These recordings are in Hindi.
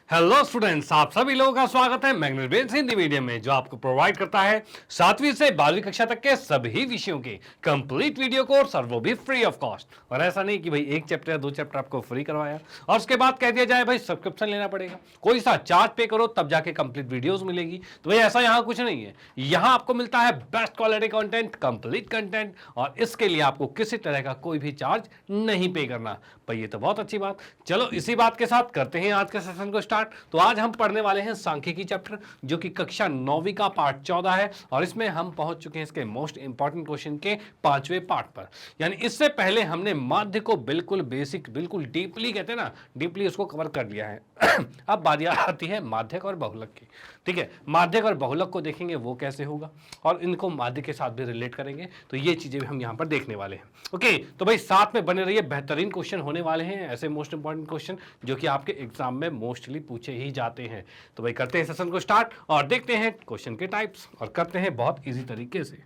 हेलो स्टूडेंट्स, आप सभी लोगों का स्वागत है मैग्नेट हिंदी मीडियम में, जो आपको प्रोवाइड करता है 7वीं से 12वीं कक्षा तक के सभी विषयों के कंप्लीट वीडियो कोर्स, और वो भी फ्री ऑफ कॉस्ट। और ऐसा नहीं कि भाई एक चैप्टर या दो चैप्टर आपको फ्री करवाया और उसके बाद कह दिया जाए भाई सब्सक्रिप्शन लेना पड़ेगा, कोई सा चार्ज पे करो तब जाके कंप्लीट वीडियोस मिलेगी। तो भाई ऐसा यहाँ कुछ नहीं है, यहाँ आपको मिलता है best quality content, complete content, और इसके लिए आपको किसी तरह का कोई भी चार्ज नहीं पे करना। भाई ये तो बहुत अच्छी बात। चलो इसी बात के साथ करते हैं आज के सेशन को स्टार्ट। तो आज हम पढ़ने वाले हैं सांख्यिकी चैप्टर, जो कि कक्षा 9वीं का पार्ट 14 है, और इसमें हम पहुंच चुके हैं इसके मोस्ट इंपॉर्टेंट क्वेश्चन के 5वें पार्ट पर। यानी इससे पहले हमने माध्य को बिल्कुल बेसिक, बिल्कुल डीपली कहते हैं ना, डीपली उसको कवर कर लिया है। अब बारी आती है माध्यक और बहुलक की। ठीक है, माध्यक और बहुलक को देखेंगे वो कैसे होगा, और इनको माध्य के साथ भी रिलेट करेंगे। तो ये चीजें भी हम यहाँ पर देखने वाले हैं। ओके, तो भाई साथ में बने रहिए, बेहतरीन क्वेश्चन होने वाले हैं, ऐसे मोस्ट इंपॉर्टेंट क्वेश्चन जो कि आपके एग्जाम में मोस्टली पूछे ही जाते हैं। तो भाई करते हैं सेशन को स्टार्ट और देखते हैं क्वेश्चन के टाइप्स, और करते हैं बहुत इजी तरीके से।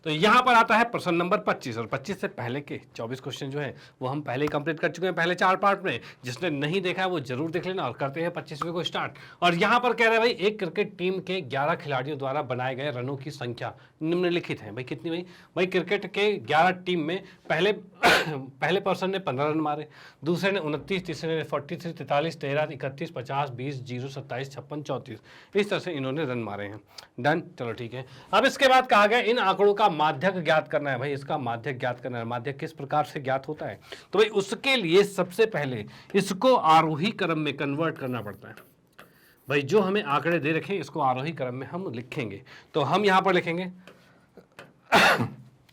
तो यहां पर आता है प्रश्न नंबर 25, और 25 से पहले के 24 क्वेश्चन जो है वो हम पहले ही कंप्लीट कर चुके हैं पहले 4 पार्ट में। जिसने नहीं देखा है वो जरूर देख लेना, और करते हैं 25वें को स्टार्ट। और यहां पर कह रहे हैं भाई एक क्रिकेट टीम के 11 खिलाड़ियों द्वारा बनाए गए रनों की संख्या निम्नलिखित है। भाई कितनी? भाई क्रिकेट के 11 टीम में पहले पहले पर्सन ने 15 रन मारे, दूसरे ने 29, तीसरे ने 43, 43, 13, 31, 50, 20, 0, 27, 56, 34, इस तरह से इन्होंने रन मारे हैं। डन, चलो ठीक है। अब इसके बाद कहा गया इन आंकड़ों का माध्यक ज्ञात करना है। भाई इसका माध्यक ज्ञात करना है। माध्यक किस प्रकार से ज्ञात होता है? तो भाई उसके लिए सबसे पहले इसको आरोही क्रम में कन्वर्ट करना पड़ता है। भाई जो हमें आंकड़े दे रखे इसको आरोही क्रम में हम लिखेंगे। तो हम यहां पर लिखेंगे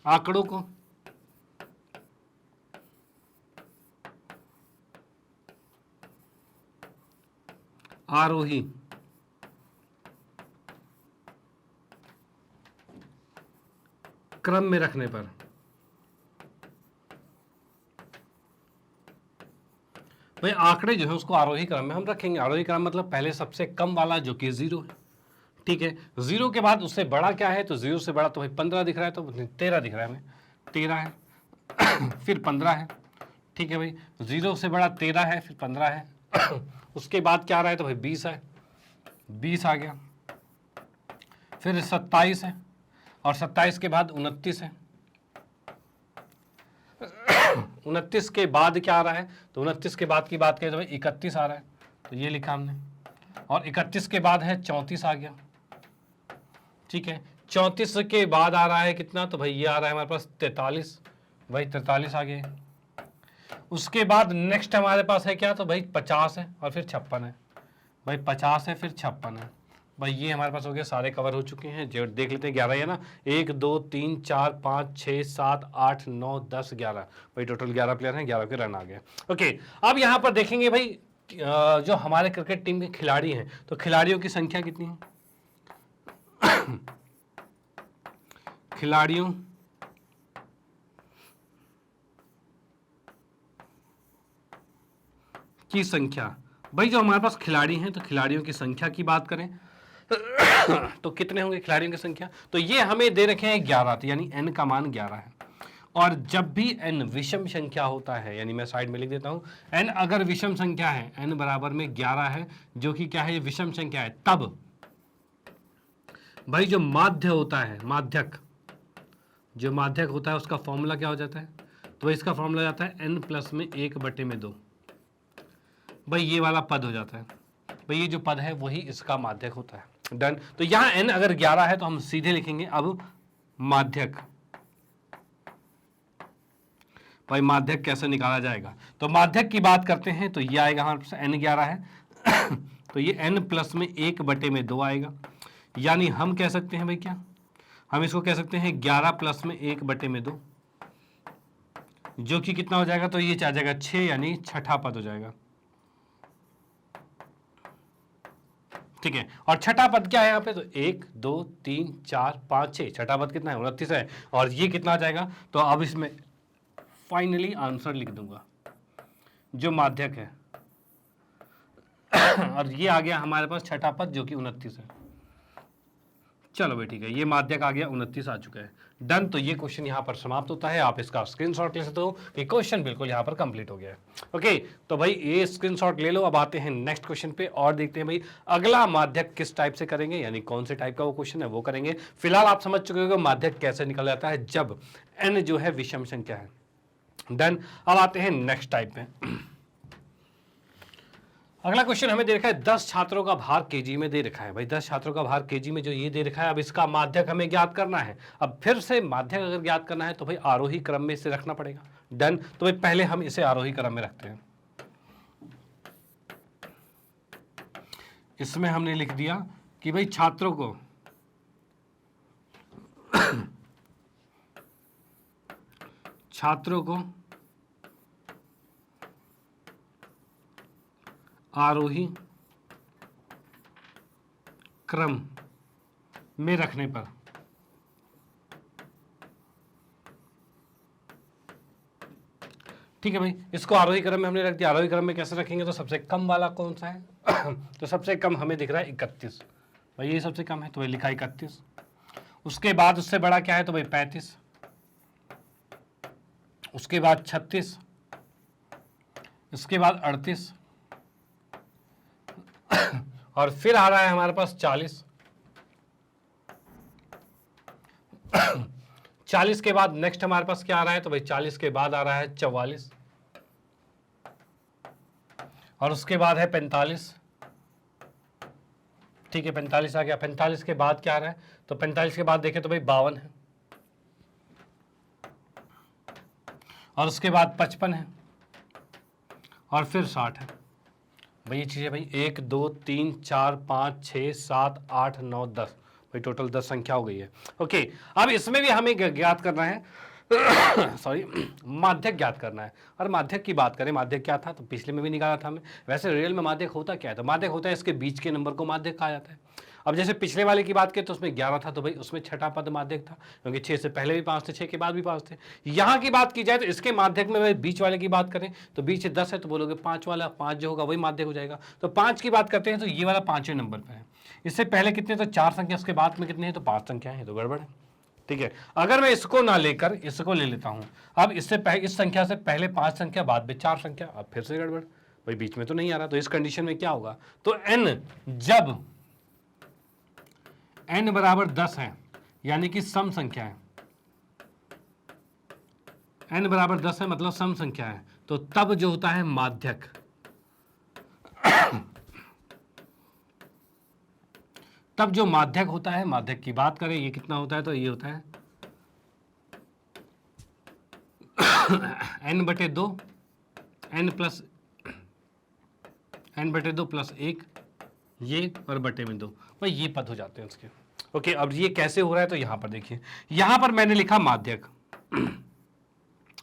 आंकड़ों को आरोही क्रम में रखने पर भाई आंकड़े जो है उसको आरोही क्रम में हम रखेंगे। आरोही क्रम मतलब पहले सबसे कम वाला जो कि 0 है। ठीक है, 0 के बाद उससे बड़ा क्या है? तो 0 से बड़ा तो भाई 15 दिख रहा है, तो 13 दिख रहा है, हमें 13 है फिर 15 है। ठीक है भाई, 0 से बड़ा 13 है, फिर 15 है उसके बाद क्या आ रहा है? तो भाई 20 है, 20 आ गया, फिर 27 है, और 27 के बाद 29 है। 29 के बाद क्या आ रहा है? तो 29 के बाद की बात करें तो भाई 31 आ रहा है, तो ये लिखा हमने। और 31 के बाद है 34 आ गया। ठीक है, 34 के बाद आ रहा है कितना? तो भाई ये आ रहा है हमारे पास 43, भाई 43 आ गया। उसके बाद नेक्स्ट हमारे पास है क्या? तो भाई 50 है, और फिर 56 है। भाई 50 है, फिर 56 है। भाई ये हमारे पास हो गया, सारे कवर हो चुके हैं। जो देख लेते हैं 11 है ना, 1 2 3 4 5 6 7 8 9 10 11। भाई टोटल 11 प्लेयर हैं, 11 के रन आ गए। ओके, अब यहाँ पर देखेंगे भाई जो हमारे क्रिकेट टीम के खिलाड़ी हैं, तो खिलाड़ियों की संख्या कितनी है? खिलाड़ियों की संख्या। भाई जो हमारे पास खिलाड़ी हैं, तो खिलाड़ियों की संख्या की बात करें तो कितने होंगे खिलाड़ियों की संख्या? तो ये हमें दे रखे हैं 11, तो यानी n का मान 11 है। और जब भी n विषम संख्या होता है, यानी मैं साइड में लिख देता हूं, n अगर विषम संख्या है, n बराबर में 11 है, जो कि क्या है? ये विषम संख्या है, तब भाई जो माध्य होता है, माध्यक, जो माध्यक होता है उसका फॉर्मूला क्या हो जाता है? तो इसका फॉर्मूला जाता है n प्लस में 1/2। भाई ये वाला पद हो जाता है। भाई ये जो पद है वही इसका माध्यक होता है। डन। तो यहां n अगर 11 है तो हम सीधे लिखेंगे अब माध्यक। भाई माध्यक कैसे निकाला जाएगा? तो माध्यक की बात करते हैं, तो ये आएगा हमारे पास n 11 है तो ये n प्लस में 1/2 आएगा। यानी हम कह सकते हैं भाई क्या? हम इसको कह सकते हैं 11 प्लस में 1/2, जो कि कितना हो जाएगा? तो ये क्या जाएगा? 6, यानी छठा पद हो जाएगा। ठीक है, और छठा पद क्या है यहाँ पे? तो 1 2 3 4 5 6, छठा पद कितना है? 29 है। और ये कितना आ जाएगा? तो अब इसमें फाइनली आंसर लिख दूंगा जो माध्यक है और ये आ गया हमारे पास छठा पद, जो कि 29 है। चलो भाई ठीक है, ये माध्यक आ गया 29 आ चुका है, डन। तो ये क्वेश्चन यहाँ पर समाप्त होता है, आप इसका स्क्रीनशॉट ले सकते हो कि क्वेश्चन बिल्कुल यहाँ पर कंप्लीट हो गया है। ओके, तो भाई ये स्क्रीनशॉट ले लो। अब आते हैं नेक्स्ट क्वेश्चन पे और देखते हैं भाई अगला माध्यक किस टाइप से करेंगे, यानी कौन से टाइप का वो क्वेश्चन है वो करेंगे। फिलहाल आप समझ चुके हो माध्यक कैसे निकल जाता है जब n जो है विषम संख्या है, डन। अब आते हैं नेक्स्ट टाइप में। अगला क्वेश्चन हमें दे रखा है 10 छात्रों का भार केजी में दे रखा है। भाई 10 छात्रों का भार केजी में जो ये दे रखा है, अब इसका माध्यक हमें ज्ञात करना है। अब फिर से माध्यक अगर ज्ञात करना है तो भाई आरोही क्रम में इसे रखना पड़ेगा, डन। तो भाई पहले हम इसे आरोही क्रम में रखते हैं। इसमें हमने लिख दिया कि भाई छात्रों को आरोही क्रम में रखने पर ठीक है भाई, इसको आरोही क्रम में हमने रख दिया। आरोही क्रम में कैसे रखेंगे, तो सबसे कम वाला कौन सा है तो सबसे कम हमें दिख रहा है 31। भाई ये सबसे कम है तो भाई लिखा 31। उसके बाद उससे बड़ा क्या है, तो भाई 35। उसके बाद 36, इसके बाद 38 और फिर आ रहा है हमारे पास 40। 40 के बाद नेक्स्ट हमारे पास क्या आ रहा है, तो भाई 40 के बाद आ रहा है 44 और उसके बाद है 45। ठीक है, 45 आ गया। 45 के बाद क्या आ रहा है, तो 45 के बाद देखें तो भाई 52 है और उसके बाद 55 है और फिर 60 है। भाई ये चीज़ें भाई 1 2 3 4 5 6 7 8 9 10, भाई टोटल 10 संख्या हो गई है। ओके, अब इसमें भी हमें ज्ञात करना है सॉरी माध्यक ज्ञात करना है। और माध्यक की बात करें, माध्यक क्या था, तो पिछले में भी निकाला था हमें। वैसे रियल में माध्यक होता क्या है, तो माध्यक होता है इसके बीच के नंबर को माध्यक कहा जाता है। अब जैसे पिछले वाले की बात करें तो उसमें 11 था, तो भाई उसमें छठा पद माध्यक था, क्योंकि 6 से पहले भी 5 थे, 6 के बाद भी 5 थे। यहाँ की बात की जाए तो इसके माध्यक में भाई बीच वाले की बात करें तो बीच 10 है, तो बोलोगे 5 वाला 5 जो होगा वही माध्यक हो जाएगा। तो 5 की बात करते हैं तो ये वाला 5वें नंबर पर है। इससे पहले कितने, तो 4 संख्या, उसके बाद में कितने हैं, तो 5 संख्या है, तो गड़बड़ है। ठीक है, अगर मैं इसको ना लेकर इसको ले लेता हूं, अब इससे इस संख्या से पहले 5 संख्या, बाद में 4 संख्या, अब फिर से गड़बड़, भाई बीच में तो नहीं आ रहा। तो इस कंडीशन में क्या होगा, तो n जब n बराबर 10 है, यानी कि सम संख्या है, n बराबर 10 है मतलब सम संख्या है, तो तब जो होता है माध्यक तब जो माध्यक होता है, माध्यक की बात करें ये कितना होता है, तो ये होता है n/2 n/2 प्लस 1 ये और बटे में 2, भाई ये पद हो जाते हैं उसके। ओके, अब ये कैसे हो रहा है, तो यहां पर देखिए, यहां पर मैंने लिखा माध्यक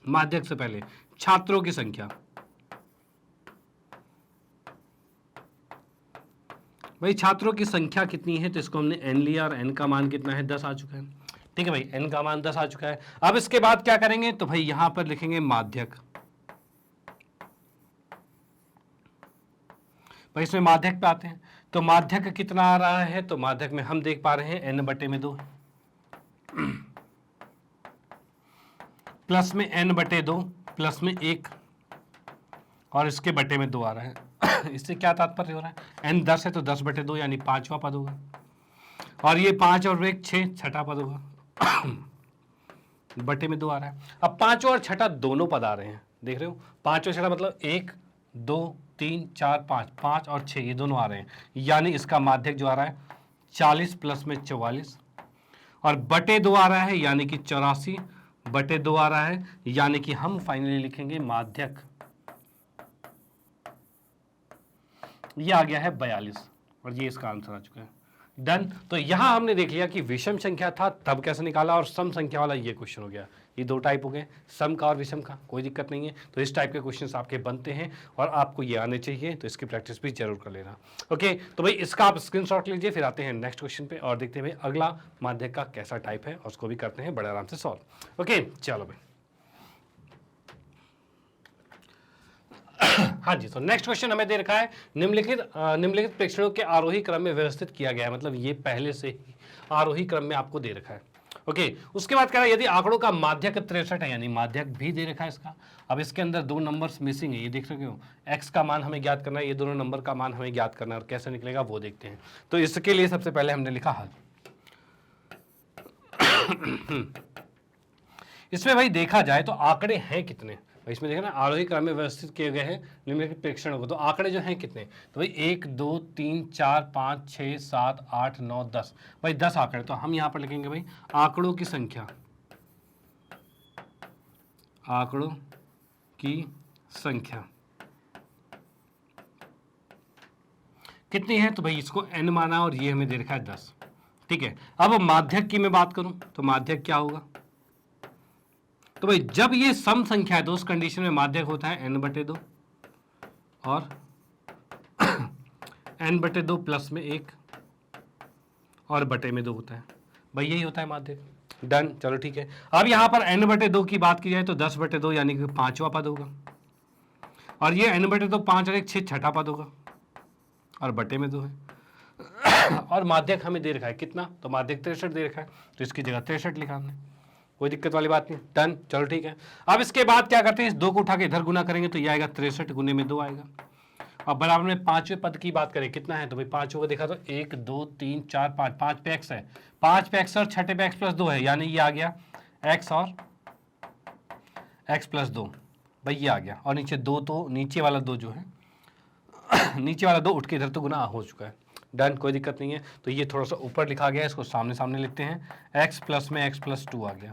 माध्यक से पहले छात्रों की संख्या, भाई छात्रों की संख्या कितनी है, तो इसको हमने n लिया और n का मान कितना है, 10 आ चुका है। ठीक है भाई, n का मान 10 आ चुका है। अब इसके बाद क्या करेंगे, तो भाई यहां पर लिखेंगे माध्यक। भाई इसमें माध्यक पे आते हैं, तो माध्यक कितना आ रहा है, तो माध्यक में हम देख पा रहे हैं n/2 प्लस में n/2 प्लस में 1 और इसके बटे में 2 आ रहा है। इससे क्या तात्पर्य हो रहा है, n 10 है तो 10/2 यानी 5वां पद होगा, और ये 5 और 1 6 छठा पद होगा बटे में 2 आ रहा है। अब 5 और छठा दोनों पद आ रहे हैं, देख रहे हो, 5 और छठा मतलब 1 2 3 4 5, 5 और 6 ये दोनों आ रहे हैं, यानी इसका माध्यक जो आ रहा है 40 प्लस में 44 और बटे 2 आ रहा है, यानी कि 84 बटे 2 आ रहा है, यानी कि हम फाइनली लिखेंगे माध्यक ये आ गया है 42 और ये इसका आंसर आ चुका है, डन। तो यहां हमने देख लिया कि विषम संख्या था तब कैसे निकाला, और सम संख्या वाला ये क्वेश्चन हो गया। ये 2 टाइप हो गए, सम का और विषम का, कोई दिक्कत नहीं है। तो इस टाइप के क्वेश्चंस आपके बनते हैं और आपको ये आने चाहिए, तो इसकी प्रैक्टिस भी जरूर कर लेना। ओके, तो भाई इसका आप स्क्रीनशॉट लीजिए, फिर आते हैं नेक्स्ट क्वेश्चन पे और देखते हैं भाई अगला माध्यक का कैसा टाइप है, और उसको भी करते हैं बड़े आराम से सॉल्व। ओके चलो भाई हाँ जी, तो नेक्स्ट क्वेश्चन हमें दे रखा है निम्नलिखित प्रेक्षणों के आरोही क्रम में व्यवस्थित किया गया है, मतलब ये पहले से ही आरोही क्रम में आपको दे रखा है। ओके, उसके बाद कह रहा है यदि आंकड़ों का माध्यक 63 है, यानी माध्यक भी दे रखा है इसका। अब इसके अंदर दो नंबर्स मिसिंग है, ये देख रहे हो, एक्स का मान हमें ज्ञात करना है, ये दोनों नंबर का मान हमें ज्ञात करना है, और कैसे निकलेगा वो देखते हैं। तो इसके लिए सबसे पहले हमने लिखा हल। इसमें भाई देखा जाए तो आंकड़े हैं कितने, भाई इसमें देखा ना आरोही क्रम में व्यवस्थित किए गए हैं निम्नलिखित प्रेक्षणों को, तो आंकड़े जो हैं कितने, तो भाई 1 2 3 4 5 6 7 8 9 10, भाई 10 आंकड़े। तो हम यहां पर लिखेंगे भाई आंकड़ों की संख्या, आंकड़ों की संख्या कितनी है, तो भाई इसको n माना और ये हमें दे रखा है 10। ठीक है, अब माध्यक की मैं बात करूं तो माध्यक क्या होगा, तो भाई जब ये सम संख्या है तो उस कंडीशन में माध्यक होता है n/2 और n/2 प्लस में 1 और बटे में 2 होता है, भाई यही होता है माध्यक। डन, चलो ठीक है। अब यहां पर n/2 की बात की जाए तो 10/2 यानी कि 5वां पद होगा, और ये n/2 5 और 1 6 छठा पद होगा, और बटे में 2 है। और माध्यक हमें दे रखा है कितना, तो माध्यक 63 दे रखा है, तो इसकी जगह 63 लिखा हमने, कोई दिक्कत वाली बात नहीं। डन, चलो ठीक है। अब इसके बाद क्या करते हैं, इस 2 को उठा के इधर गुना करेंगे तो ये आएगा 63 गुने में 2 आएगा। अब बराबर में 5वें पद की बात करें कितना है, तो भाई 5 को देखा तो 1 2 3 4 5, 5 पे x है, 5 पे x और छठे पे x प्लस 2 है, यानी ये आ गया x और x प्लस 2, भाई ये आ गया। और नीचे 2, तो नीचे वाला 2 जो है नीचे वाला 2 उठ के इधर तो गुना हो चुका है। डन, कोई दिक्कत नहीं है। तो ये थोड़ा सा ऊपर लिखा गया है, इसको सामने सामने लिखते हैं, x प्लस में x प्लस 2 आ गया।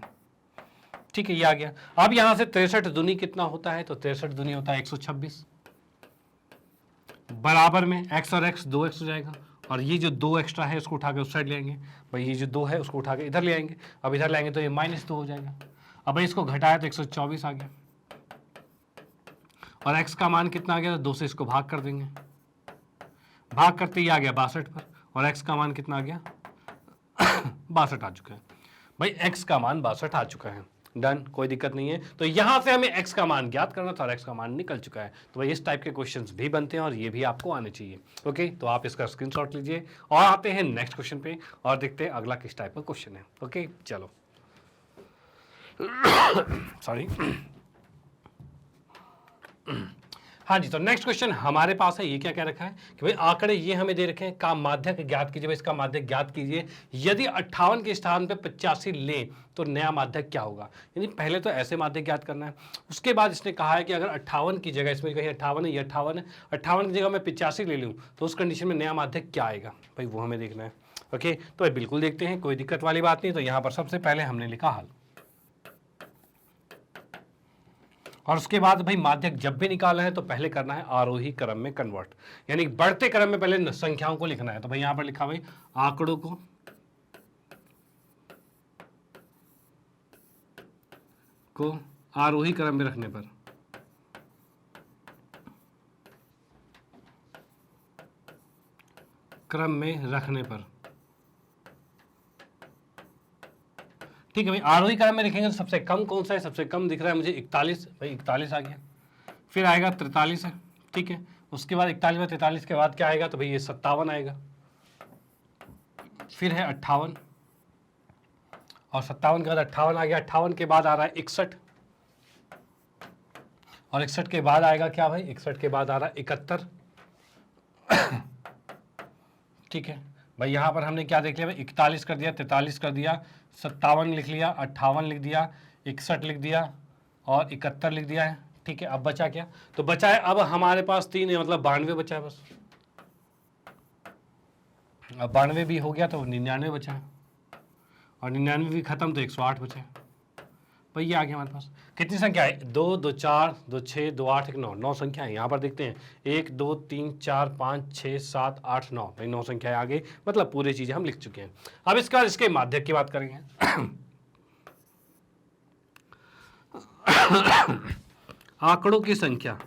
ठीक है, ये आ गया। अब यहां से 63 दूनी कितना होता है, तो 63 दूनी होता है 126, बराबर में x और x 2x हो जाएगा, और ये जो 2 एक्स्ट्रा है उसको उठा के उस साइड ले आएंगे, भाई ये जो 2 है उसको उठा के इधर ले आएंगे। अब इधर लाएंगे तो ये -2 हो जाएगा। अब भाई इसको घटाया तो 124 आ गया, और x का मान कितना आ गया, तो 2 से इसको भाग कर देंगे, भाग करते ही आ गया 62 पर, और x का मान कितना आ गया 62 आ चुका है, भाई x का मान 62 आ चुका है। डन, कोई दिक्कत नहीं है। तो यहां से हमें x का मान ज्ञात करना था और x का मान निकल चुका है। तो भाई इस टाइप के क्वेश्चंस भी बनते हैं और ये भी आपको आने चाहिए। ओके, तो आप इसका स्क्रीनशॉट लीजिए और आते हैं नेक्स्ट क्वेश्चन पे और देखते हैं अगला किस टाइप का क्वेश्चन है। ओके, चलो सॉरी हाँ जी, तो नेक्स्ट क्वेश्चन हमारे पास है, ये क्या कह रखा है कि भाई आंकड़े ये हमें दे रखे हैं, का माध्यक ज्ञात कीजिए। भाई इसका माध्यक ज्ञात कीजिए, यदि 58 के स्थान पे 85 लें तो नया माध्यक क्या होगा। यानी पहले तो ऐसे माध्यक ज्ञात करना है, उसके बाद इसने कहा है कि अगर 58 की जगह, इसमें कहीं 58 है, ये 58 है, 58 की जगह मैं 85 ले लूँ तो उस कंडीशन में नया माध्यक क्या आएगा, भाई वो हमें देखना है। ओके, तो भाई बिल्कुल देखते हैं, कोई दिक्कत वाली बात नहीं। तो यहाँ पर सबसे पहले हमने लिखा हल, और उसके बाद भाई माध्यक जब भी निकालना है तो पहले करना है आरोही क्रम में कन्वर्ट, यानी बढ़ते क्रम में पहले संख्याओं को लिखना है। तो भाई यहां पर लिखा भाई आंकड़ों को आरोही क्रम में रखने पर ठीक है भाई, आरोही क्रम में लिखेंगे तो सबसे कम कौन सा है, सबसे कम दिख रहा है मुझे 41, भाई 41 आ गया। फिर आएगा 43 है, ठीक है, उसके बाद 41 में 43 के बाद क्या आएगा, तो भाई ये 57 आएगा। फिर है 58, और 57 के बाद 58 आ गया। 58 के बाद आ रहा है 61, और 61 के बाद आएगा क्या भाई, 61 के बाद आ रहा है 71। ठीक है भाई, यहां पर हमने क्या देख लिया भाई, 41 कर दिया, 43 कर दिया, 57 लिख लिया, 58 लिख दिया, 61 लिख दिया और 71 लिख दिया है। ठीक है, अब बचा क्या, तो बचा है अब हमारे पास 3 है, मतलब 92 बचा है बस। अब 92 भी हो गया तो 99 बचा है, और 99 भी खत्म तो 108 बचा है। भाई ये आ गया हमारे पास। कितनी संख्या है, 2 2 4 2 6 2 8 1 9, 9 संख्या है। यहाँ पर देखते हैं 1 2 3 4 5 6 7 8 9, भाई 9 संख्या है आगे, मतलब पूरी चीजें हम लिख चुके हैं। अब इसके माध्यक की बात करेंगे। आंकड़ों की संख्या,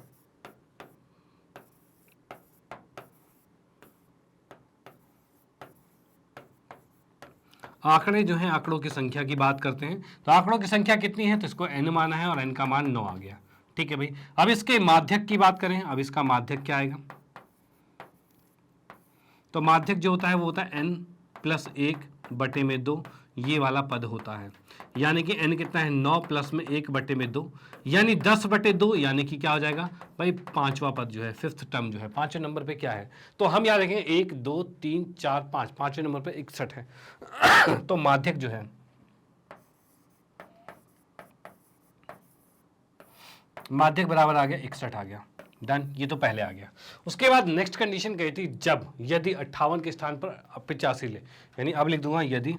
आंकड़े जो हैं आंकड़ों की संख्या की बात करते हैं, तो आंकड़ों की संख्या कितनी है, तो इसको n माना है और n का मान 9 आ गया। ठीक है भाई। अब इसके माध्यक की बात करें, अब इसका माध्यक क्या आएगा, तो माध्यक जो होता है वो होता है n+1/2, ये वाला पद होता है। यानी कि n कितना है, 9 प्लस में 1/2, यानी 10/2, यानी कि क्या हो जाएगा भाई, पांचवा पद जो है, फिफ्थ टर्म जो है, पांचवें नंबर पे क्या है, तो हम याद रखेंगे 1 2 3 4 5, पांचवें नंबर पे 61 है। तो माध्यक जो है, माध्यक बराबर आ गया 61 आ गया। डन, ये तो पहले आ गया। उसके बाद नेक्स्ट कंडीशन कही थी, जब यदि 58 के स्थान पर 85 ले, यानी अब लिख दूंगा यदि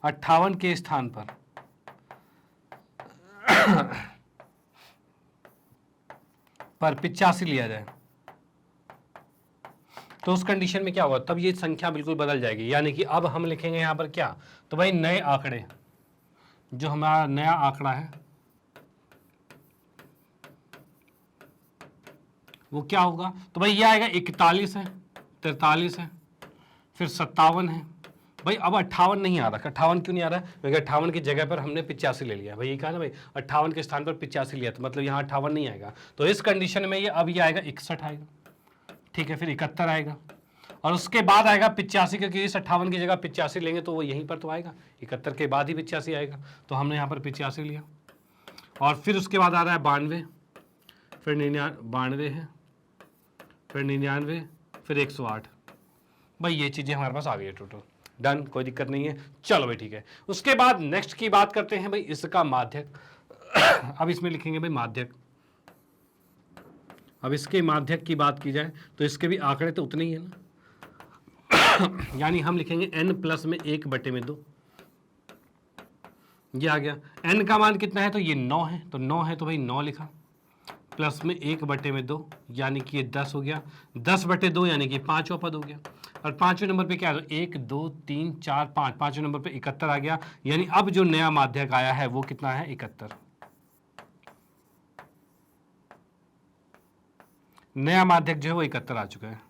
58 के स्थान पर पर 85 लिया जाए, तो उस कंडीशन में क्या होगा, तब ये संख्या बिल्कुल बदल जाएगी। यानी कि अब हम लिखेंगे यहां पर क्या, तो भाई नए आंकड़े, जो हमारा नया आंकड़ा है वो क्या होगा, तो भाई ये आएगा 41 है, 43 है, फिर 57 है। भाई अब 58 नहीं आ रहा, 58 क्यों नहीं आ रहा है, क्योंकि 58 की जगह पर हमने 85 ले लिया। भाई ये कहा ना भाई, 58 के स्थान पर 85 लिया, तो मतलब यहाँ 58 नहीं आएगा। तो इस कंडीशन में ये अब ये आएगा 61 आएगा, ठीक है, फिर 71 आएगा, और उसके बाद आएगा 85, क्योंकि इस 58 की जगह 85 लेंगे तो वो यहीं पर तो आएगा, 71 के बाद ही 85 आएगा, तो हमने यहाँ पर 85 लिया। और फिर उसके बाद आ रहा है 92, फिर 92 है, फिर 99, फिर 108। भाई ये चीज़ें हमारे पास आ गई है टोटल। डन, कोई दिक्कत नहीं है, चलो भाई ठीक है। उसके बाद नेक्स्ट की बात करते हैं भाई, इसका माध्यक। अब इसमें लिखेंगे भाई माध्यक। अब इसके माध्यक की बात की जाए तो इसके भी आंकड़े तो उतने ही है ना। यानी हम लिखेंगे n+1/2, ये आ गया। n का मान कितना है, तो ये 9 है, तो 9 है तो भाई 9 लिखा, प्लस में 1/2, यानी कि ये 10 हो गया, 10/2 यानी कि पांचवा पद हो गया। और पांचवें नंबर पे क्या है, 1 2 3 4 5, पांचवें नंबर पे 71 आ गया। यानी अब जो नया माध्यक आया है वो कितना है, 71। नया माध्यक जो है वो 71 आ चुका है।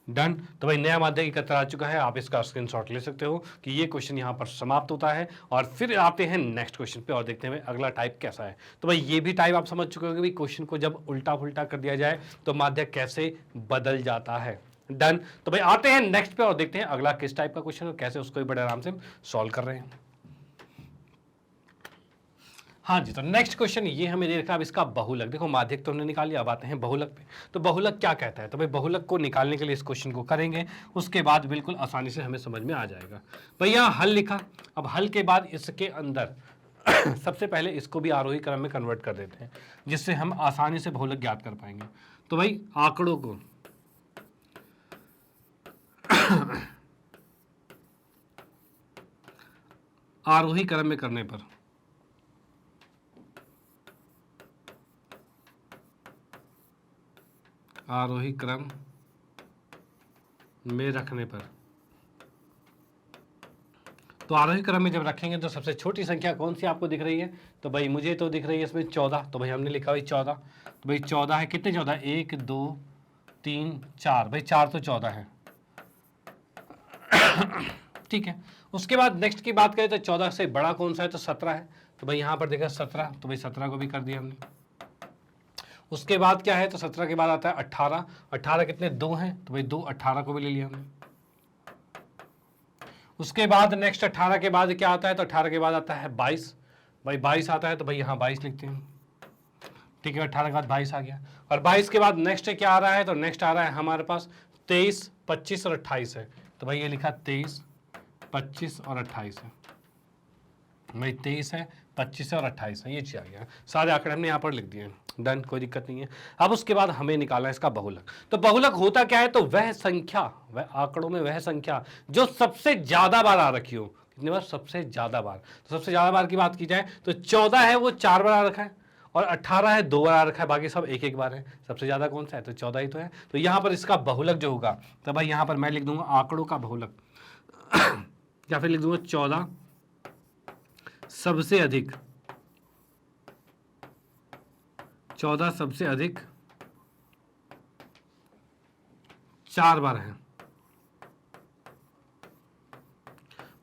डन, तो भाई नया माध्यक 71 आ चुका है, आप इसका स्क्रीनशॉट ले सकते हो कि ये क्वेश्चन यहाँ पर समाप्त होता है। और फिर आते हैं नेक्स्ट क्वेश्चन पे और देखते हैं भाई अगला टाइप कैसा है। तो भाई ये भी टाइप आप समझ चुके हो कि भाई क्वेश्चन को जब उल्टा पुल्टा कर दिया जाए तो माध्यक कैसे बदल जाता है। डन, तो भाई आते हैं नेक्स्ट पे और देखते हैं अगला किस टाइप का क्वेश्चन और कैसे उसको भी बड़े आराम से सॉल्व कर रहे हैं। हाँ जी, तो नेक्स्ट क्वेश्चन ये हमें दे रखा है, अब इसका बहुलक। देखो माध्यक तो हमने निकाल लिया, अब आते हैं बहुलक पे। तो बहुलक क्या कहता है, तो भाई बहुलक को निकालने के लिए इस क्वेश्चन को करेंगे, उसके बाद बिल्कुल आसानी से हमें समझ में आ जाएगा। भैया हल लिखा, अब हल के बाद इसके अंदर सबसे पहले इसको भी आरोही क्रम में कन्वर्ट कर देते हैं, जिससे हम आसानी से बहुलक ज्ञात कर पाएंगे। तो भाई आंकड़ों को आरोही क्रम में करने पर आरोही क्रम में रखने पर, तो आरोही क्रम में जब रखेंगे तो सबसे छोटी संख्या कौन सी आपको दिख रही है, तो भाई मुझे तो दिख रही है इसमें 14, तो भाई हमने लिखा भाई 14। तो भाई 14 है, कितने 14, 1 2 3 4, भाई 4 तो 14 है। ठीक है, उसके बाद नेक्स्ट की बात करें तो 14 से बड़ा कौन सा है, तो 17 है, तो भाई यहाँ पर देखा 17, तो भाई 17 को भी कर दिया हमने। उसके बाद क्या है, तो 17 के बाद आता है 18, 18 कितने 2 हैं, तो भाई 2, 18 को भी ले लिया हमने। उसके बाद नेक्स्ट 18 के बाद क्या आता है, तो 18 के बाद आता है 22, भाई 22 आता है, तो भाई यहाँ 22 लिखते हैं। ठीक है, 18 के बाद 22 आ गया। और 22 के बाद नेक्स्ट क्या आ रहा है, तो नेक्स्ट आ रहा है हमारे पास 23, 25 और 28 है, तो भाई ये लिखा 23, 25 और 28 है। भाई 23 है, 25 और 28 है, ये चीज आ गया। सारे आंकड़े हमने यहाँ पर लिख दिए। डन, कोई दिक्कत नहीं है। अब उसके बाद हमें निकालना है इसका बहुलक। तो बहुलक होता क्या है, तो वह संख्या, वह आंकड़ों में वह संख्या जो सबसे ज्यादा बार आ रखी हो। कितनी बार, सबसे ज्यादा बार। तो सबसे ज्यादा बार की बात की जाए तो 14 है, वो 4 बार आ रखा है, और 18 है 2 बार आ रखा है, बाकी सब 1-1 बार है। सबसे ज्यादा कौन सा है, तो 14 ही तो है। तो यहाँ पर इसका बहुलक जो होगा, तो भाई यहाँ पर मैं लिख दूंगा आंकड़ों का बहुलक या फिर लिख दूंगा 14 सबसे अधिक, 14 सबसे अधिक 4 बार है।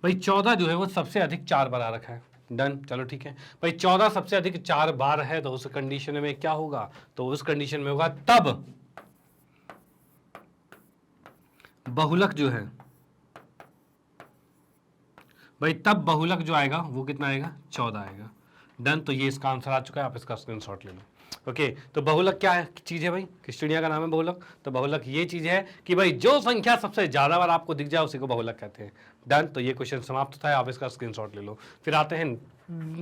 भाई 14 जो है वो सबसे अधिक 4 बार आ रखा है। डन, चलो ठीक है भाई। 14 सबसे अधिक 4 बार है तो उस कंडीशन में क्या होगा, तो उस कंडीशन में होगा तब बहुलक जो है भाई, तब बहुलक जो आएगा वो कितना आएगा, 14 आएगा। डन, तो ये इसका आंसर आ चुका है, आप इसका स्क्रीनशॉट ले लो। ओके, तो बहुलक क्या है चीज है भाई, किस चिड़िया का नाम है बहुलक, तो बहुलक ये चीज है कि भाई जो संख्या सबसे ज्यादा बार आपको दिख जाए उसी को बहुलक कहते हैं। डन, तो ये क्वेश्चन समाप्त होता है, आप इसका स्क्रीनशॉट ले लो। फिर आते हैं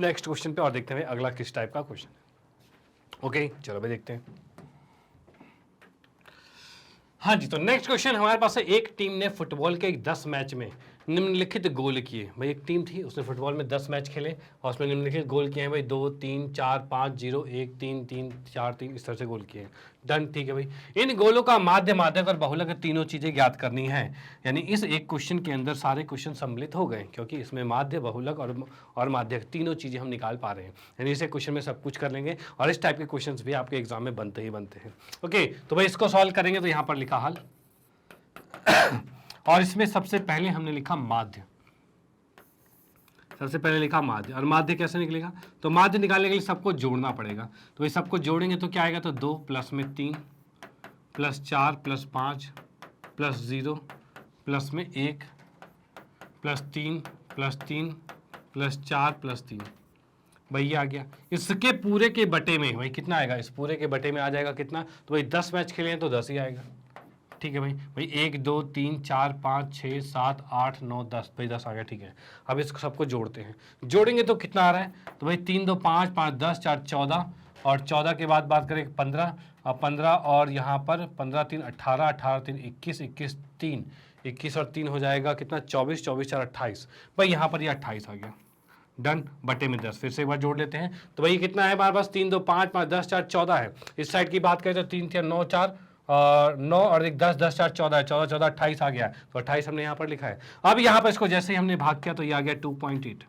नेक्स्ट क्वेश्चन पे और देखते हैं अगला किस टाइप का क्वेश्चन है। ओके, चलो भाई देखते हैं। हाँ जी, तो नेक्स्ट क्वेश्चन हमारे पास है, एक टीम ने फुटबॉल के 10 मैच में निम्नलिखित गोल किए। भाई एक टीम थी, उसने फुटबॉल में 10 मैच खेले और उसमें निम्नलिखित गोल किए हैं भाई, 2 3 4 5 0 1 3 3 4 3, इस तरह से गोल किए हैं। डन, ठीक है भाई। इन गोलों का माध्य, माध्यक और बहुलक तीनों चीजें ज्ञात करनी है। यानी इस एक क्वेश्चन के अंदर सारे क्वेश्चन सम्मिलित हो गए, क्योंकि इसमें माध्य, बहुलक और माध्यक तीनों चीजें हम निकाल पा रहे हैं। यानी इसे क्वेश्चन में सब कुछ कर लेंगे और इस टाइप के क्वेश्चन भी आपके एग्जाम में बनते ही बनते हैं। ओके, तो भाई इसको सॉल्व करेंगे तो यहाँ पर लिखा हल और इसमें सबसे पहले हमने लिखा माध्य, सबसे पहले लिखा माध्य। और माध्य कैसे निकलेगा, तो माध्य निकालने के लिए सबको जोड़ना पड़ेगा। तो ये सबको जोड़ेंगे तो क्या आएगा, तो 2 प्लस में 3 प्लस 4 प्लस 5 प्लस 0 प्लस में 1 प्लस 3 प्लस 3 प्लस 4 प्लस 3, भाई ये आ गया। इसके पूरे के बटे में भाई कितना आएगा, इस पूरे के बटे में आ जाएगा कितना, तो भाई 10 मैच खेले हैं तो 10 ही आएगा। ठीक है भाई, 1 2 3 4 5 6 7 8 9 10, भाई 10 आ गया। ठीक है, अब इसको सबको जोड़ते हैं, जोड़ेंगे तो कितना आ रहा है, तो भाई 3 2 5 5 10 4 14, और 14 के बाद बात करें 15, और 15 और यहाँ पर 15 3 18, 18 3 21, 21 3 21 और 3 हो जाएगा कितना, 24, 24 4 28, भाई यहाँ पर ये 28 आ गया। डन, बटे में 10, फिर से एक बार जोड़ लेते हैं। तो भाई कितना है हमारे पास, 3 2 5 5 10 4 14 है। इस साइड की बात करें तो 3 4 9 4 और 9 और 1 10 10 4 14 है, 14 14 28 आ गया। तो 28 हमने यहाँ पर लिखा है। अब यहाँ पर इसको जैसे ही हमने भाग किया तो ये आ गया 2.8,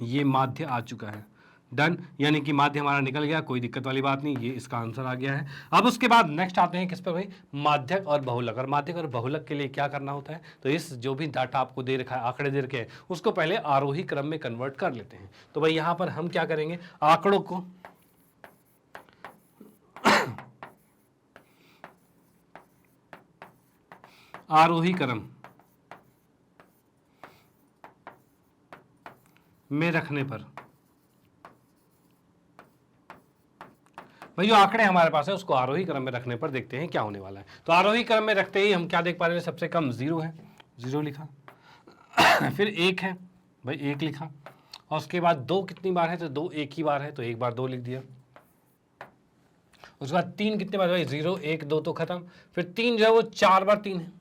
ये माध्य आ चुका है। डन, यानी कि माध्य हमारा निकल गया, कोई दिक्कत वाली बात नहीं, ये इसका आंसर आ गया है। अब उसके बाद नेक्स्ट आते हैं किस पर भाई, माध्यक और बहुलक। और माध्यक और बहुलक के लिए क्या करना होता है, तो इस जो भी डाटा आपको दे रखा है, आंकड़े दे रखे हैं, उसको पहले आरोही क्रम में कन्वर्ट कर लेते हैं। तो भाई यहाँ पर हम क्या करेंगे, आंकड़ों को आरोही क्रम में रखने पर भाई जो आंकड़े हमारे पास है उसको आरोही क्रम में रखने पर देखते हैं क्या होने वाला है। तो आरोही क्रम में रखते ही हम क्या देख पा रहे हैं, सबसे कम 0 है, 0 लिखा फिर 1 है भाई, 1 लिखा, और उसके बाद 2 कितनी बार है, तो 2 एक ही बार है, तो 1 बार 2 लिख दिया। उसके बाद 3 कितने बार भाई, 0 1 2 तो खत्म, फिर 3 जो है वो 4 बार 3 है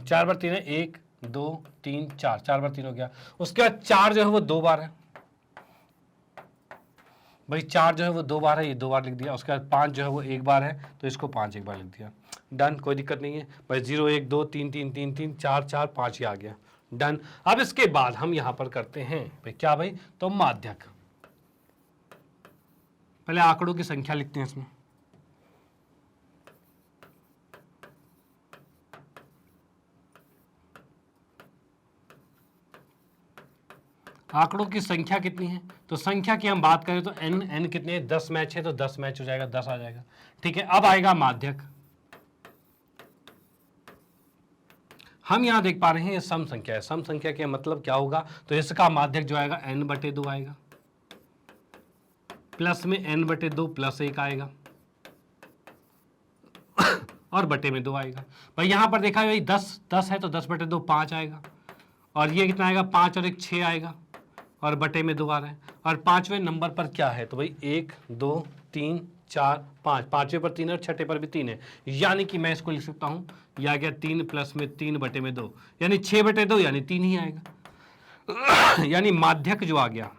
4 बार 3 है, 1 2 3 4, 4 बार 3 हो गया। उसके बाद 4 जो है वो 2 बार है भाई, 4 जो है वो 2 बार है, ये 2 बार लिख दिया। उसके बाद 5 जो है वो 1 बार है, तो इसको 5 एक बार लिख दिया। डन, कोई दिक्कत नहीं है भाई, 0 1 2 3 3 3 3 4 4 5 ही आ गया। डन, अब इसके बाद हम यहां पर करते हैं भाई क्या भाई, तो माध्यक। पहले आंकड़ों की संख्या लिखते हैं इसमें, आंकड़ों की संख्या कितनी है, तो संख्या की हम बात करें तो n कितने हैं, 10 मैच है, तो 10 मैच हो जाएगा, 10 आ जाएगा। ठीक है, अब आएगा माध्यक। हम यहां देख पा रहे हैं ये सम संख्या है, सम संख्या के मतलब क्या होगा, तो इसका माध्यक जो आएगा n/2 आएगा, प्लस में n/2 प्लस 1 आएगा और बटे में 2 आएगा। भाई यहां पर देखा भाई 10 है तो 10/2 5 आएगा, और ये कितना आएगा, 5 और 1 6 आएगा, और बटे में 2 आ रहा है। और 5वें नंबर पर क्या है, तो भाई 1 2 3 4 5, 5वें पर 3 और 6ठे पर भी 3 है, यानी कि मैं इसको लिख सकता हूं, ये आ गया 3 प्लस में 3 बटे में 2, यानी 6/2 यानी 3 ही आएगा। यानी माध्यक जो आ गया,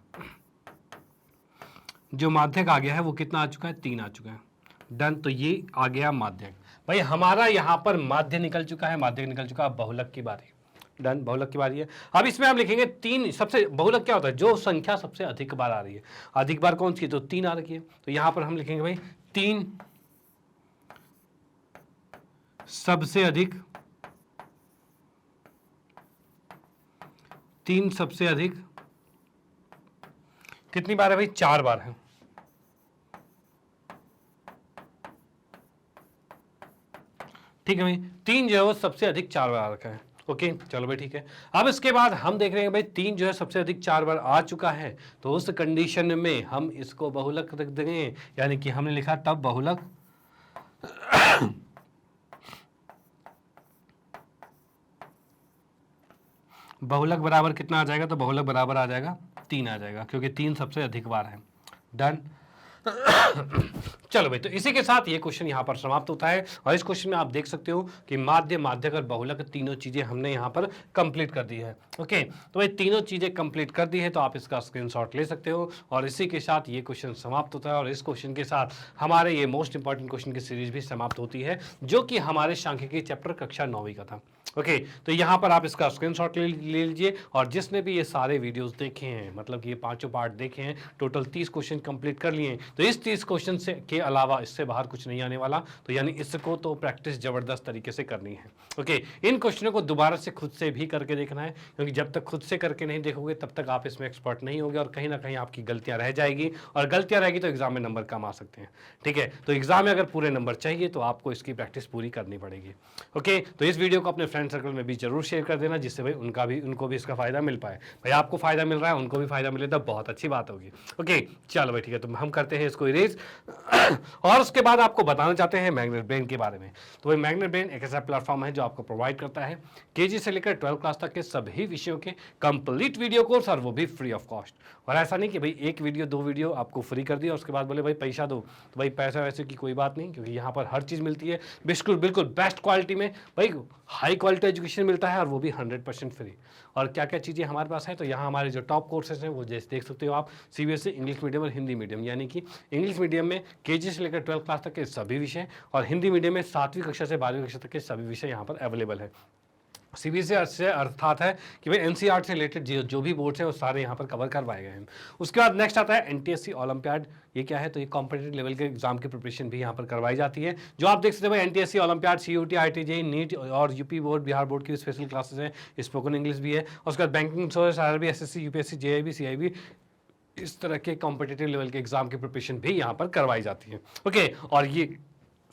जो माध्यक आ गया है वो कितना आ चुका है, 3 आ चुका है। डन, तो ये आ गया माध्यक। भाई हमारा यहां पर माध्य निकल चुका है, माध्यक निकल चुका है। बहुलक की बारी, डन, बहुलक की बारी है। अब इसमें हम लिखेंगे 3, सबसे बहुलक क्या होता है, जो संख्या सबसे अधिक बार आ रही है। अधिक बार कौन सी, तो 3 आ रही है, तो यहां पर हम लिखेंगे भाई 3 सबसे अधिक 3 सबसे अधिक कितनी बार है भाई? 4 बार है। ठीक है भाई, 3 जो है वो सबसे अधिक 4 बार रखा है। ओके, चलो भाई ठीक है। अब इसके बाद हम देख रहे हैं भाई 3 जो है सबसे अधिक 4 बार आ चुका है, तो उस कंडीशन में हम इसको बहुलक रख देंगे, यानी कि हमने लिखा तब बहुलक बहुलक बराबर कितना आ जाएगा? तो बहुलक बराबर आ जाएगा 3 आ जाएगा, क्योंकि 3 सबसे अधिक बार है। डन। चलो भाई, तो इसी के साथ ये क्वेश्चन यहाँ पर समाप्त होता है। और इस क्वेश्चन में आप देख सकते हो कि माध्य, माध्यक और बहुलक तीनों चीजें हमने यहाँ पर कंप्लीट कर दी है। ओके, तो भाई तीनों चीजें कंप्लीट कर दी है, तो आप इसका स्क्रीनशॉट ले सकते हो। और इसी के साथ ये क्वेश्चन समाप्त होता है, और इस क्वेश्चन के साथ हमारे ये मोस्ट इंपॉर्टेंट क्वेश्चन की सीरीज भी समाप्त होती है, जो कि हमारे सांख्यिकी चैप्टर कक्षा 9वीं का था। ओके, तो यहाँ पर आप इसका स्क्रीनशॉट ले लीजिए। और जिसने भी ये सारे वीडियोस देखे हैं, मतलब कि ये 5 पार्ट देखे हैं, टोटल 30 क्वेश्चन कंप्लीट कर लिए हैं, तो इस 30 क्वेश्चन से के अलावा इससे बाहर कुछ नहीं आने वाला। तो यानी इसको तो प्रैक्टिस जबरदस्त तरीके से करनी है। ओके, इन क्वेश्चनों को दोबारा से खुद से भी करके देखना है, क्योंकि जब तक खुद से करके नहीं देखोगे तब तक आप इसमें एक्सपर्ट नहीं होगे, और कहीं ना कहीं आपकी गलतियां रह जाएगी, और गलतियां रहेगी तो एग्जाम में नंबर कम आ सकते हैं। ठीक है, तो एग्जाम में अगर पूरे नंबर चाहिए तो आपको इसकी प्रैक्टिस पूरी करनी पड़ेगी। ओके, तो इस वीडियो को अपने फ्रेंड सर्कल में भी जरूर शेयर कर देना, जिससे भाई उनको भी इसका फायदा मिल पाए। भाई आपको फायदा मिल रहा है, उनको भी फायदा मिले तो बहुत अच्छी बात होगी। ओके, चलो भाई ठीक है, तो हम करते हैं इसको इरेज। और उसके बाद आपको बताना चाहते हैं मैग्नेट ब्रेन के बारे में। तो भाई मैग्नेट ब्रेन एक ऐसा प्लेटफॉर्म है जो आपको प्रोवाइड करता है केजी से लेकर 12 क्लास तक के सभी विषयों के कंप्लीट वीडियो कोर्स, और वो भी फ्री ऑफ कॉस्ट। और ऐसा नहीं कि भाई 1 वीडियो 2 वीडियो आपको फ्री कर दिया और उसके बाद बोले भाई पैसा दो, तो भाई पैसा वैसे की कोई बात नहीं, क्योंकि यहाँ पर हर चीज़ मिलती है बिल्कुल बेस्ट क्वालिटी में, भाई हाई क्वालिटी एजुकेशन मिलता है, और वो भी 100% फ्री। और क्या क्या चीज़ें हमारे पास हैं, तो यहाँ हमारे जो टॉप कोर्सेज हैं वो जैसे देख सकते हो आप, सीबीएसई, इंग्लिश मीडियम और हिंदी मीडियम, यानी कि इंग्लिश मीडियम में केजी से लेकर 12 क्लास तक के सभी विषय, और हिंदी मीडियम में 7वीं कक्षा से 12वीं कक्षा तक के सभी विषय यहाँ पर अवेलेबल है। सीबीएसई से अर्थात है कि भाई एनसीईआरटी से रिलेटेड जो भी बोर्ड्स हैं वो सारे यहाँ पर कवर करवाए गए हैं। उसके बाद नेक्स्ट आता है एनटीएससी ओलंपियाड। ये क्या है? तो ये कॉम्पिटेटिव लेवल के एग्जाम की प्रिपरेशन भी यहाँ पर करवाई जाती है, जो आप देख सकते हैं भाई एनटीएससी ओलंपियाड, सीयूटी, आईटीजेई, नीट और यूपी बोर्ड, बिहार बोर्ड की स्पेशल क्लासेस हैं, स्पोकन इंग्लिश भी है। उसके बाद banking service, RRB, SSC, UPSC, JIB, CIB, इस तरह के कॉम्पिटेटिव लेवल के एग्जाम की प्रिपरेशन भी यहाँ पर करवाई जाती है। ओके, और ये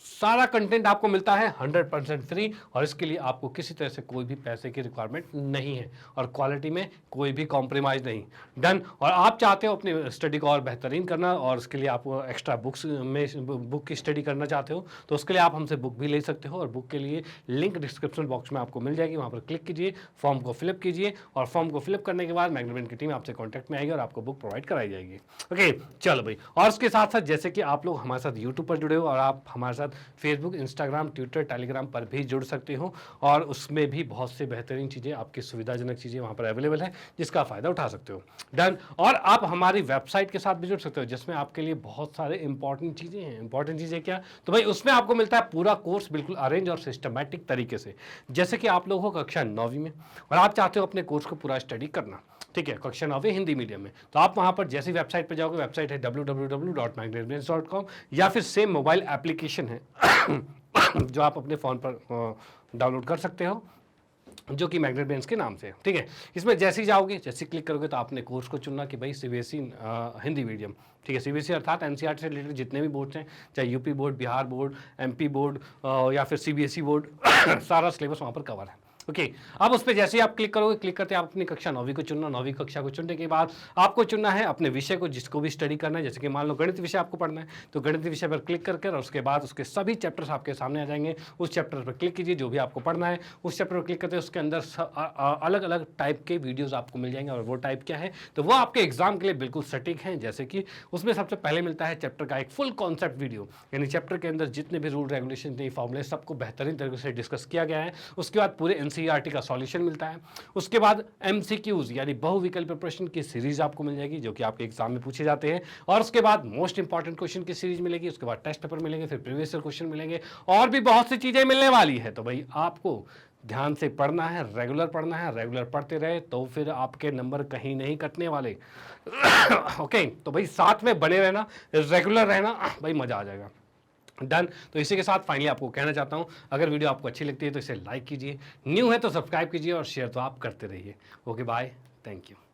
सारा कंटेंट आपको मिलता है 100% फ्री, और इसके लिए आपको किसी तरह से कोई भी पैसे की रिक्वायरमेंट नहीं है, और क्वालिटी में कोई भी कॉम्प्रोमाइज़ नहीं। डन। और आप चाहते हो अपनी स्टडी को और बेहतरीन करना, और उसके लिए आप एक्स्ट्रा बुक्स में बुक की स्टडी करना चाहते हो, तो उसके लिए आप हमसे बुक भी ले सकते हो। और बुक के लिए लिंक डिस्क्रिप्शन बॉक्स में आपको मिल जाएगी, वहाँ पर क्लिक कीजिए, फॉर्म को फिलअप कीजिए, और फॉर्म को फिलअप करने के बाद मैग्नेट ब्रेन की टीम आपसे कॉन्टैक्ट में आएगी और आपको बुक प्रोवाइड कराई जाएगी। ओके, चलो भाई। और उसके साथ साथ जैसे कि आप लोग हमारे साथ यूट्यूब पर जुड़े हो, और आप हमारे साथ फेसबुक, इंस्टाग्राम, ट्विटर, टेलीग्राम पर भी जुड़ सकते हो, और उसमें भी बहुत से बेहतरीन चीज़ें, आपकी सुविधाजनक चीज़ें वहाँ पर अवेलेबल है, जिसका फ़ायदा उठा सकते हो। डन। और आप हमारी वेबसाइट के साथ भी जुड़ सकते हो, जिसमें आपके लिए बहुत सारे इंपॉर्टेंट चीज़ें हैं। इंपॉर्टेंट चीज़ें क्या? तो भाई उसमें आपको मिलता है पूरा कोर्स बिल्कुल अरेंज और सिस्टमैटिक तरीके से। जैसे कि आप लोग हो कक्षा 9वीं में और आप चाहते हो अपने कोर्स को पूरा स्टडी करना, ठीक है, कक्षा 9वीं हिंदी मीडियम में, तो आप वहाँ पर जैसी वेबसाइट पर जाओगे, वेबसाइट है www.magnetbrains.com, या फिर सेम मोबाइल एप्लीकेशन है जो आप अपने फ़ोन पर डाउनलोड कर सकते हो, जो कि मैग्नेट ब्रेन्स के नाम से है। ठीक है, इसमें जैसे ही जाओगे, जैसे क्लिक करोगे, तो आपने कोर्स को चुनना कि भाई सीबीएसई हिंदी मीडियम, ठीक है, सीबीएसई अर्थात एनसीईआरटी से रिलेटेड जितने भी बोर्ड्स हैं, चाहे UP board, Bihar board, MP board या फिर सीबीएसई बोर्ड सारा सिलेबस वहाँ पर कवर है। ओके, अब उस पर जैसे ही आप क्लिक करोगे, क्लिक करते आप अपनी कक्षा 9वीं को चुनना। 9वीं कक्षा को चुनने के बाद आपको चुनना है अपने विषय को, जिसको भी स्टडी करना है। जैसे कि मान लो गणित विषय आपको पढ़ना है, तो गणित विषय पर क्लिक करके, और उसके बाद उसके सभी चैप्टर्स आपके सामने आ जाएंगे। उस चैप्टर पर क्लिक कीजिए, जो भी आपको पढ़ना है उस चैप्टर पर क्लिक करते हैं, उसके अंदर अलग अलग टाइप के वीडियोज़ आपको मिल जाएंगे। और वो टाइप क्या है? तो वो आपके एग्जाम के लिए बिल्कुल सटीक हैं। जैसे कि उसमें सबसे पहले मिलता है चैप्टर का एक फुल कॉन्सेप्ट वीडियो, यानी चैप्टर के अंदर जितने भी रूल, रेगुलेशन, फॉर्मूले, सबको बेहतरीन तरीके से डिस्कस किया गया है। उसके बाद पूरे एनसीईआरटी का सॉल्यूशन मिलता है। उसके बाद एमसीक्यूज यानी बहुविकल्प प्रश्न की सीरीज आपको मिल जाएगी, जो कि आपके एग्जाम में पूछे जाते हैं। और उसके बाद मोस्ट इंपॉर्टेंट क्वेश्चन की सीरीज मिलेगी। उसके बाद टेस्ट पेपर मिलेंगे, फिर प्रीवियस ईयर क्वेश्चन मिलेंगे, और भी बहुत सी चीजें मिलने वाली है। तो भाई आपको ध्यान से पढ़ना है, रेगुलर पढ़ना है। रेगुलर पढ़ते रहे तो फिर आपके नंबर कहीं नहीं कटने वाले। ओके, तो भाई साथ में बने रहना, रेगुलर रहना, भाई मजा आ जाएगा। डन। तो इसी के साथ फाइनली आपको कहना चाहता हूं, अगर वीडियो आपको अच्छी लगती है तो इसे लाइक कीजिए, न्यू है तो सब्सक्राइब कीजिए, और शेयर तो आप करते रहिए। Okay, bye. Thank you.